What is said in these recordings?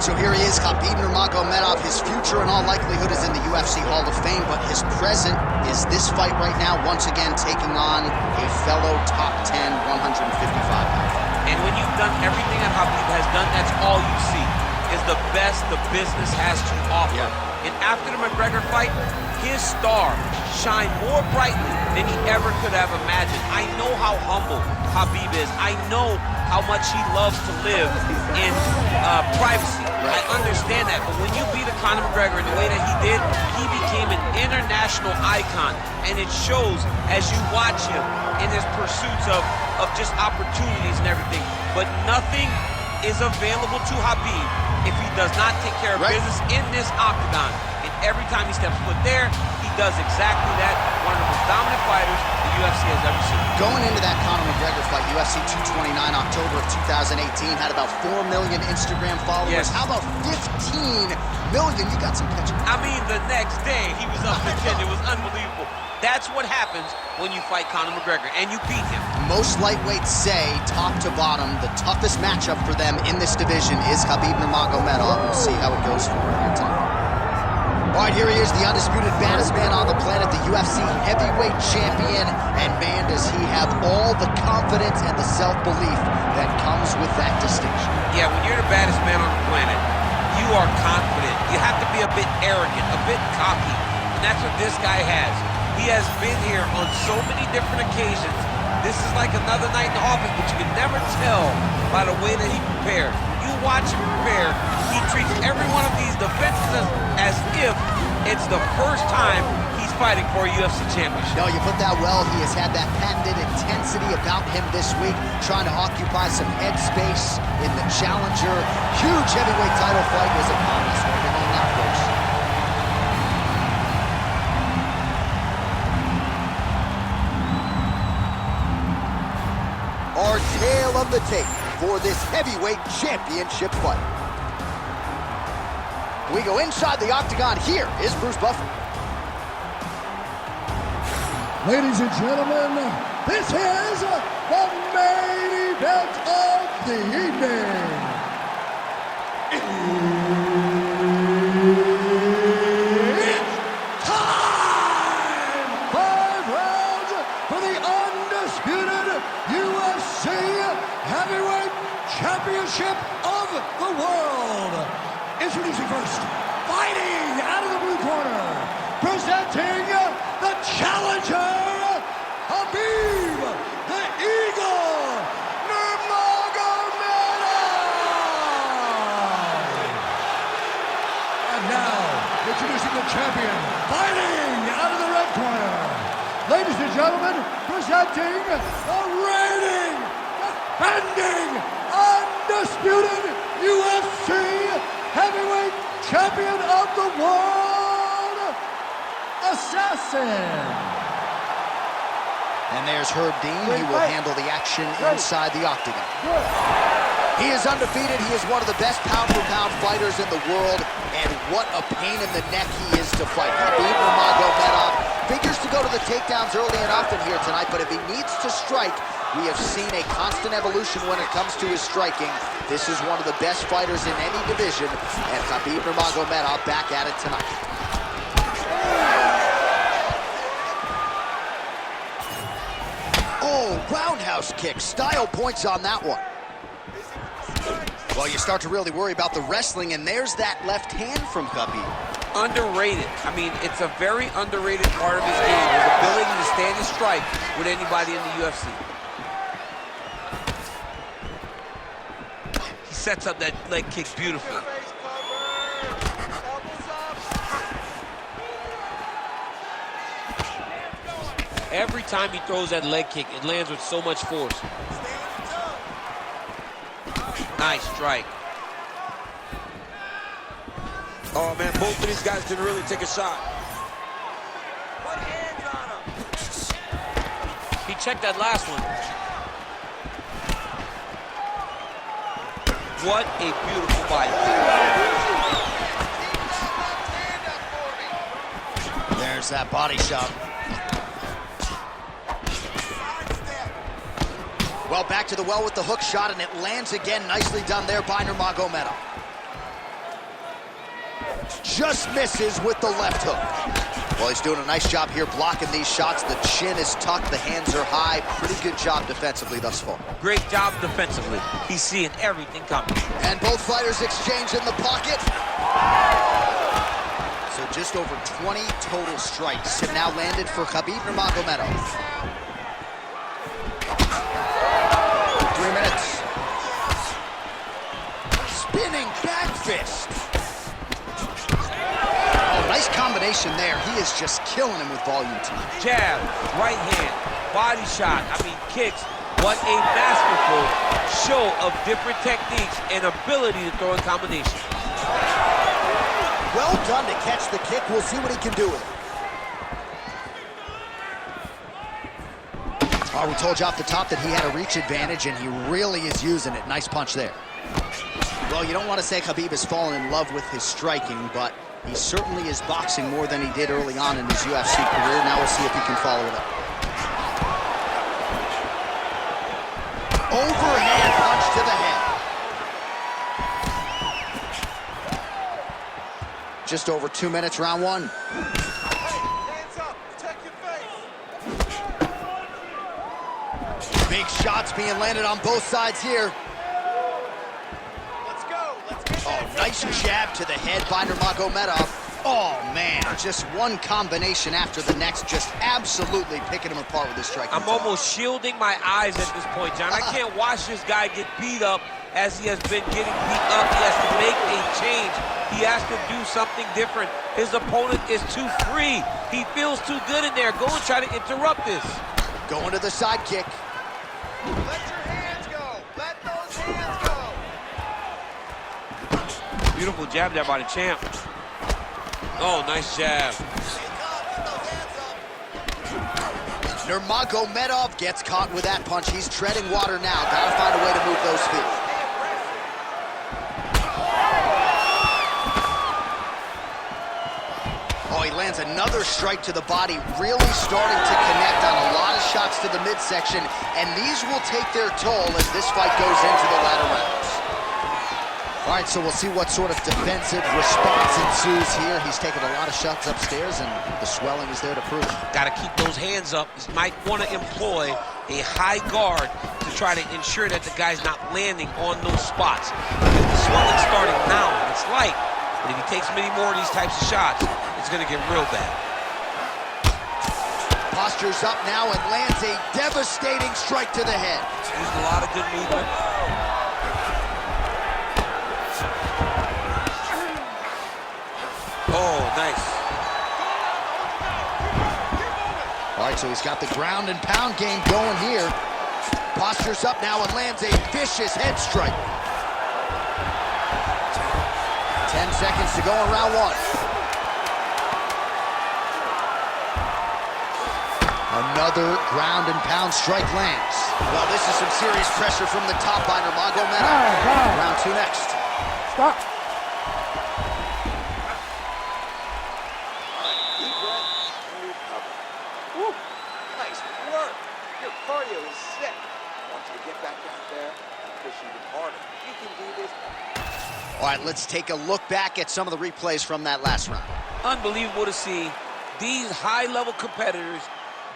right, so here he is, Khabib Nurmagomedov. His future in all likelihood is in the UFC Hall of Fame, but his present is this fight right now, once again taking on a fellow top 10, 155 pound. And when you've done everything that Khabib has done, that's all you see, is the best the business has to offer. Yeah. And after the McGregor fight, his star shined more brightly than he ever could have imagined. I know how humble Khabib is. I know how much he loves to live in privacy. I understand that, but when you beat a Conor McGregor in the way that he did, he became an international icon, and it shows as you watch him in his pursuits of just opportunities and everything. But nothing is available to Khabib if he does not take care of business in this octagon. And every time he steps foot there, he does exactly that. One of the most dominant fighters the UFC has ever seen. Going into that Conor McGregor fight, UFC 229, October of 2018, had about 4 million Instagram followers. Yes. How about 15 million? You got some pictures. I mean, the next day, he was up to 10. It was unbelievable. That's what happens when you fight Conor McGregor, and you beat him. Most lightweights say, top to bottom, the toughest matchup for them in this division is Khabib Nurmagomedov. We'll see how it goes for him here tonight. All right, here he is, the undisputed baddest man on the planet, the UFC heavyweight champion. And man, does he have all the confidence and the self-belief that comes with that distinction. Yeah, when you're the baddest man on the planet, you are confident. You have to be a bit arrogant, a bit cocky. And that's what this guy has. He has been here on so many different occasions. This is like another night in the office, but you can never tell by the way that he prepared. You watch him prepare, he treats every one of these defenses as if it's the first time he's fighting for a UFC championship. No, you put that well. He has had that patented intensity about him this week, trying to occupy some head space in the challenger. Huge heavyweight title fight is upon us. We're behind that, folks. Our tale of the tape for this heavyweight championship fight. We go inside the octagon. Here is Bruce Buffer. Ladies and gentlemen, this is the main event of the evening. It's time! 5 rounds for the undisputed UFC Heavyweight Championship of the world. Introducing first, fighting out of the blue corner, presenting the challenger, Khabib the Eagle Nurmagomedov. And now, introducing the champion, fighting out of the red corner. Ladies and gentlemen, presenting the reigning, defending, undisputed UFC Heavyweight Champion of the World, Assassin. And there's Herb Dean. He will handle the action inside the octagon. He is undefeated. He is one of the best pound-for-pound fighters in the world. And what a pain in the neck he is to fight. Khabib Nurmagomedov figures to go to the takedowns early and often here tonight, but if he needs to strike, we have seen a constant evolution when it comes to his striking. This is one of the best fighters in any division, and Khabib Nurmagomedov back at it tonight. Oh, roundhouse kick. Style points on that one. Well, you start to really worry about the wrestling, and there's that left hand from Khabib. Underrated. I mean, it's a very underrated part of his game, his ability to stand and strike with anybody in the UFC. He sets up that leg kick beautifully. Every time he throws that leg kick, it lands with so much force. Nice strike. Oh, man, both of these guys didn't really take a shot. Put hands on him. He checked that last one. What a beautiful body. There's that body shot. Well, back to the well with the hook shot, and it lands again. Nicely done there by Nurmagomedov. Just misses with the left hook. Well, he's doing a nice job here blocking these shots. The chin is tucked, the hands are high. Pretty good job defensively thus far. Great job defensively. He's seeing everything coming. And both fighters exchange in the pocket. So just over 20 total strikes have now landed for Khabib Nurmagomedov. 3 minutes. Spinning back fist. Oh, nice combination there. He is just killing him with volume tonight. Jab, right hand, body shot, kicks. What a masterful show of different techniques and ability to throw in combination. Well done to catch the kick. We'll see what he can do with it. Oh, we told you off the top that he had a reach advantage, and he really is using it. Nice punch there. Well, you don't want to say Khabib has fallen in love with his striking, but he certainly is boxing more than he did early on in his UFC career. Now we'll see if he can follow it up. Overhand punch to the head. Just over 2 minutes, round one. Hands up, protect your face. Big shots being landed on both sides here. Let's go, let's get Oh, nice jab to the head by Nurmagomedov. Oh, man, just one combination after the next, just absolutely picking him apart with his striking. I'm almost shielding my eyes at this point, John. I can't watch this guy get beat up as he has been getting beat up. He has to make a change. He has to do something different. His opponent is too free. He feels too good in there. Go and try to interrupt this. Going to the side kick. Let your hands go. Let those hands go. Beautiful jab there by the champ. Oh, nice jab. Nurmagomedov gets caught with that punch. He's treading water now. Gotta find a way to move those feet. Oh, he lands another strike to the body, really starting to connect on a lot of shots to the midsection, and these will take their toll as this fight goes into the latter rounds. All right, so we'll see what sort of defensive response ensues here. He's taken a lot of shots upstairs, and the swelling is there to prove it. Got to keep those hands up. He might want to employ a high guard to try to ensure that the guy's not landing on those spots. Because the swelling's starting now, and it's light. But if he takes many more of these types of shots, it's going to get real bad. Postures up now and lands a devastating strike to the head. Used a lot of good movement. Oh, nice. All right, so he's got the ground and pound game going here. Postures up now and lands a vicious head strike. 10 seconds to go in round one. Another ground and pound strike lands. Well, this is some serious pressure from the top by Nurmagomedov. Round two next. Stop. Deep breath and recover. Woo. Nice work. Your cardio is sick. I want you to get back out there and push even harder. You can do this. All right, let's take a look back at some of the replays from that last round. Unbelievable to see these high-level competitors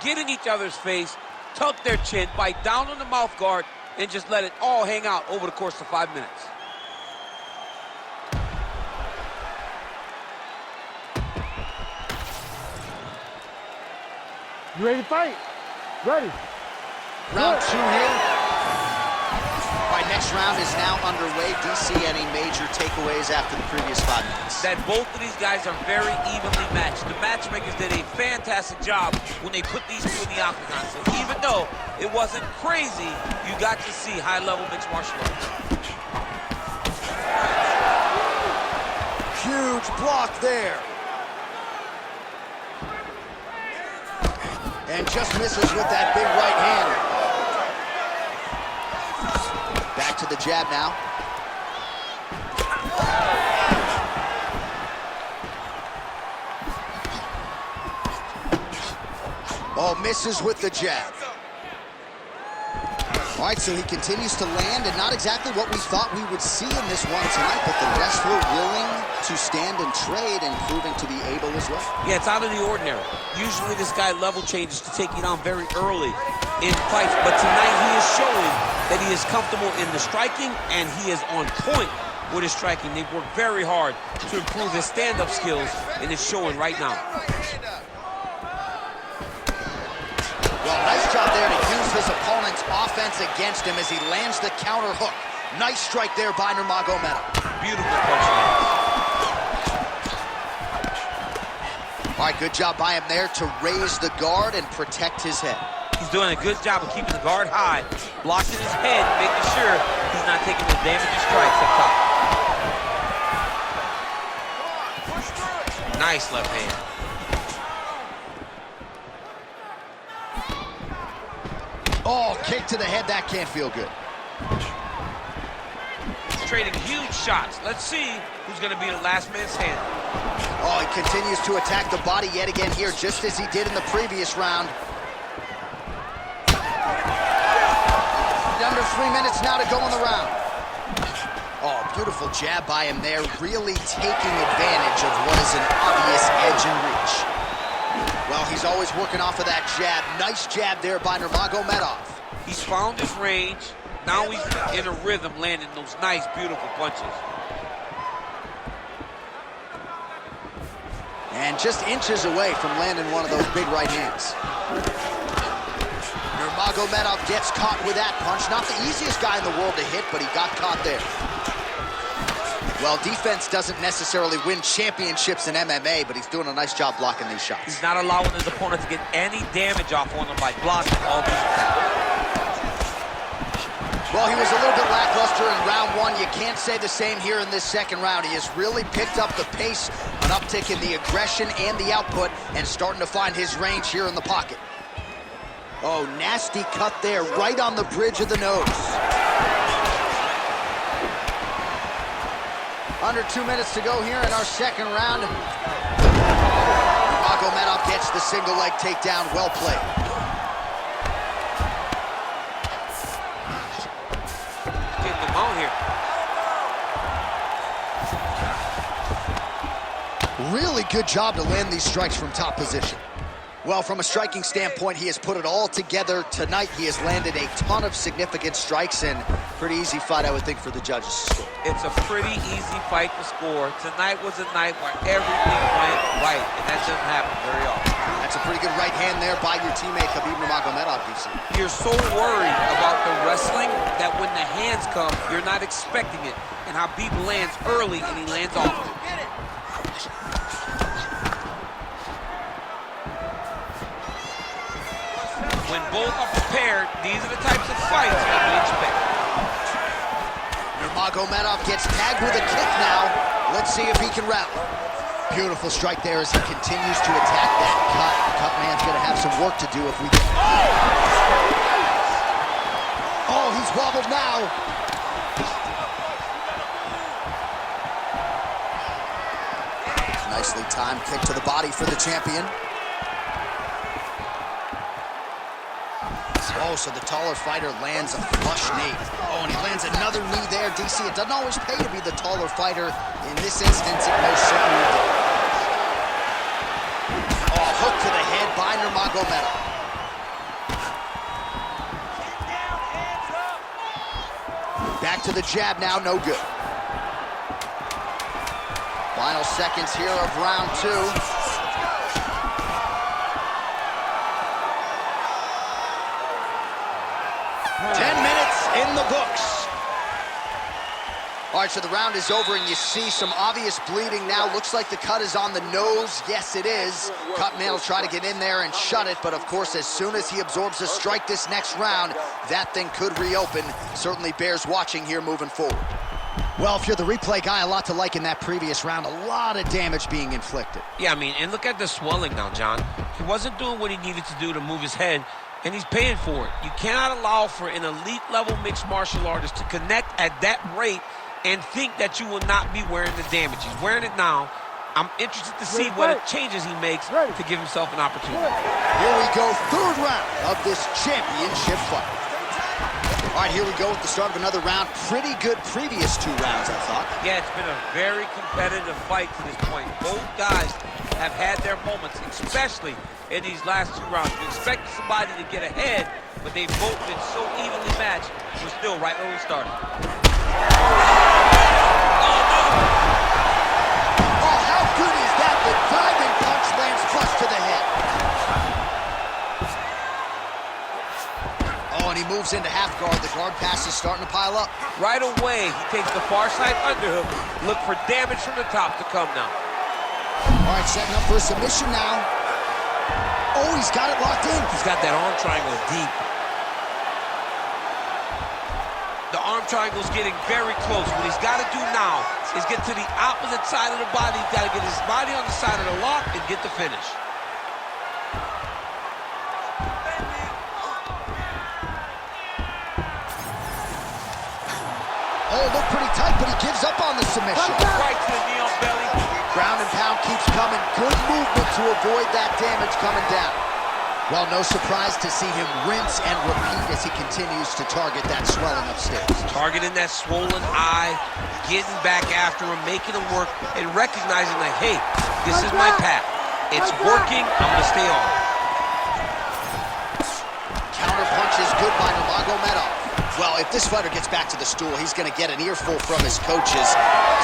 get in each other's face, tuck their chin, bite down on the mouth guard, and just let it all hang out over the course of 5 minutes. You ready to fight? Ready. Round two here. All right, next round is now underway. Do you see any major takeaways after the previous 5 minutes? That both of these guys are very evenly matched. The matchmakers did a fantastic job when they put these two in the octagon. So even though it wasn't crazy, you got to see high-level mixed martial arts. Huge block there. And just misses with that big right hand. Back to the jab now. Oh, misses with the jab. All right, so he continues to land, and not exactly what we thought we would see in this one tonight, but the wrestler willing to stand and trade and proving to be able as well. Yeah, it's out of the ordinary. Usually this guy level changes to take you down very early in fights, but tonight he is showing that he is comfortable in the striking and he is on point with his striking. They've worked very hard to improve his stand-up skills, and it's showing right now. Well, nice job there to use his opponent's offense against him as he lands the counter hook. Nice strike there by Nurmagomedov. Beautiful punch. All right, good job by him there to raise the guard and protect his head. He's doing a good job of keeping the guard high, blocking his head, making sure he's not taking those damaging strikes up top. Nice left hand. Oh, kick to the head, that can't feel good. He's trading huge shots. Let's see who's going to be the last man standing. Oh, he continues to attack the body yet again here, just as he did in the previous round. Under 3 minutes now to go in the round. Oh, beautiful jab by him there, really taking advantage of what is an obvious edge and reach. Well, he's always working off of that jab. Nice jab there by Nurmagomedov. He's found his range. Now he's in a rhythm, landing those nice, beautiful punches. And just inches away from landing one of those big right hands. Nurmagomedov gets caught with that punch. Not the easiest guy in the world to hit, but he got caught there. Well, defense doesn't necessarily win championships in MMA, but he's doing a nice job blocking these shots. He's not allowing his opponent to get any damage off on him by blocking all these attacks. Well, he was a little bit lackluster in round one. You can't say the same here in this second round. He has really picked up the pace, an uptick in the aggression and the output, and starting to find his range here in the pocket. Oh, nasty cut there, right on the bridge of the nose. Under 2 minutes to go here in our second round. Nurmagomedov gets the single leg takedown, well played. Getting them on here. Really good job to land these strikes from top position. Well, from a striking standpoint, he has put it all together tonight. He has landed a ton of significant strikes, and pretty easy fight, I would think, for the judges to score. It's a pretty easy fight to score. Tonight was a night where everything went right, and that doesn't happen very often. That's a pretty good right hand there by your teammate, Khabib Nurmagomedov, DC. You're so worried about the wrestling that when the hands come, you're not expecting it. And Khabib lands early, and he lands often. When both are prepared, these are the types of fights that we expect. Nurmagomedov gets tagged with a kick now. Let's see if he can rally. Beautiful strike there as he continues to attack that cut. Cut man's gonna have some work to do if we get... Oh, he's wobbled now. Nicely timed kick to the body for the champion. Oh, so the taller fighter lands a flush knee. Oh, and he lands another knee there, DC. It doesn't always pay to be the taller fighter. In this instance, it most certainly did. Oh, hook to the head by Nurmagomedov. Back to the jab now, no good. Final seconds here of round two. In the books. All right, so the round is over, and you see some obvious bleeding now. Looks like the cut is on the nose. Yes, it is. Cutman will try to get in there and shut it, but of course, as soon as he absorbs a strike this next round, that thing could reopen. Certainly bears watching here moving forward. Well, if you're the replay guy, a lot to like in that previous round. A lot of damage being inflicted. Yeah, I mean, and look at the swelling now, John. He wasn't doing what he needed to do to move his head, and he's paying for it. You cannot allow for an elite-level mixed martial artist to connect at that rate and think that you will not be wearing the damage. He's wearing it now. I'm interested to see what changes he makes to give himself an opportunity. Here we go, third round of this championship fight. All right, here we go with the start of another round. Pretty good previous 2 rounds, I thought. Yeah, it's been a very competitive fight to this point. Both guys have had their moments, especially in these last 2 rounds. You expect somebody to get ahead, but they've both been so evenly matched. We're still right where we started. Oh, how good is that? The diving punch lands flush to the head. Oh, and he moves into half guard. The guard pass is starting to pile up. Right away, he takes the far side underhook. Look for damage from the top to come now. All right, setting up for a submission now. Oh, he's got it locked in. He's got that arm triangle deep. The arm triangle's getting very close. What he's got to do now is get to the opposite side of the body. He's got to get his body on the side of the lock and get the finish. Oh, looked pretty tight, but he gives up on the submission. Right to the knee on belly. Ground and pound keeps coming. Good movement to avoid that damage coming down. Well, no surprise to see him rinse and repeat as he continues to target that swelling upstairs. Targeting that swollen eye, getting back after him, making him work, and recognizing that, hey, this is my path. It's working, I'm gonna stay on. Counter punch is good by Nurmagomedov. Well, if this fighter gets back to the stool, he's gonna get an earful from his coaches.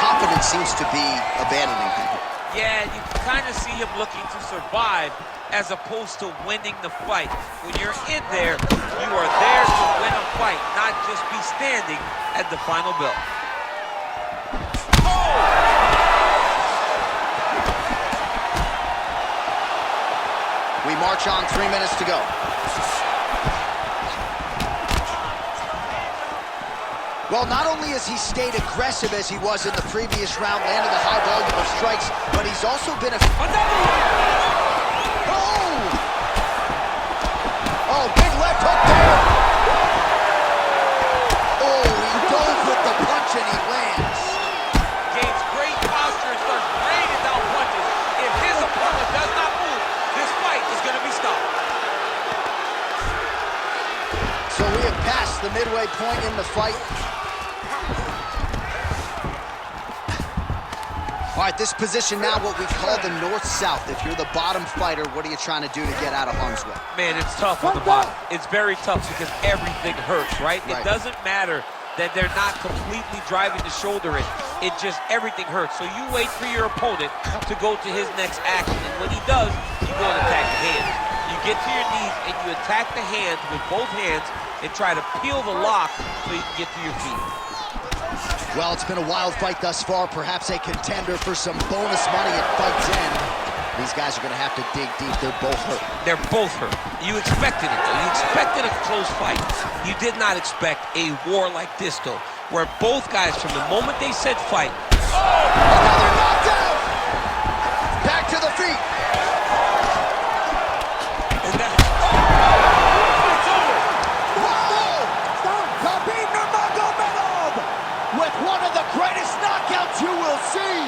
Confidence seems to be abandoning him. Yeah, you can kind of see him looking to survive as opposed to winning the fight. When you're in there, you are there to win a fight, not just be standing at the final bell. Oh! We march on, 3 minutes to go. Well, not only has he stayed aggressive as he was in the previous round, landing a high volume of strikes, but he's also been Another one! Oh, big left hook there. Oh, he goes with the punch and he lands. Gains great posture and starts raining down punches. If his opponent does not move, this fight is going to be stopped. So we have passed the midway point in the fight. All right, this position now, what we call the north-south. If you're the bottom fighter, what are you trying to do to get out of harm's way? Man, it's tough on the bottom. It's very tough because everything hurts, right? It doesn't matter that they're not completely driving the shoulder in. It just, everything hurts. So you wait for your opponent to go to his next action. And when he does, you go and attack the hands. You get to your knees and you attack the hands with both hands and try to peel the lock so you can get to your feet. Well, it's been a wild fight thus far. Perhaps a contender for some bonus money at fight's end. These guys are going to have to dig deep. They're both hurt. They're both hurt. You expected it, though. You expected a close fight. You did not expect a war like this, though, where both guys, from the moment they said fight... Oh! Another knockdown! Back to the feet! And that... It's over! Whoa! Khabib Nurmagomedov with one of the greatest knockouts you will see!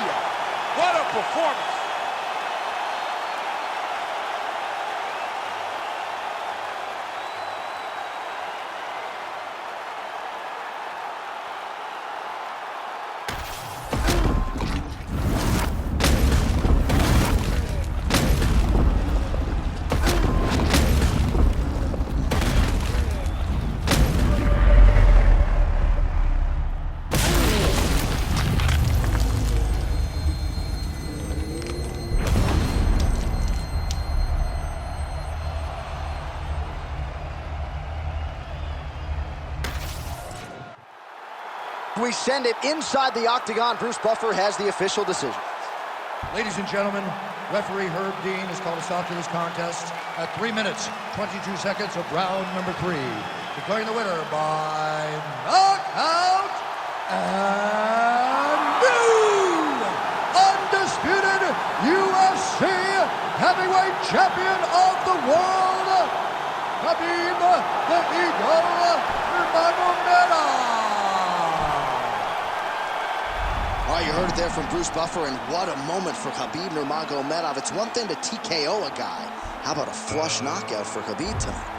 What a performance! We send it inside the octagon. Bruce Buffer has the official decision. Ladies and gentlemen, referee Herb Dean has called a stop to this contest at 3 minutes, 22 seconds of round number 3. Declaring the winner by knockout and new undisputed UFC heavyweight champion of the world, Khabib the Eagle Nurmagomedov. Well, you heard it there from Bruce Buffer, and what a moment for Khabib Nurmagomedov. It's one thing to TKO a guy. How about a flush knockout for Khabib tonight?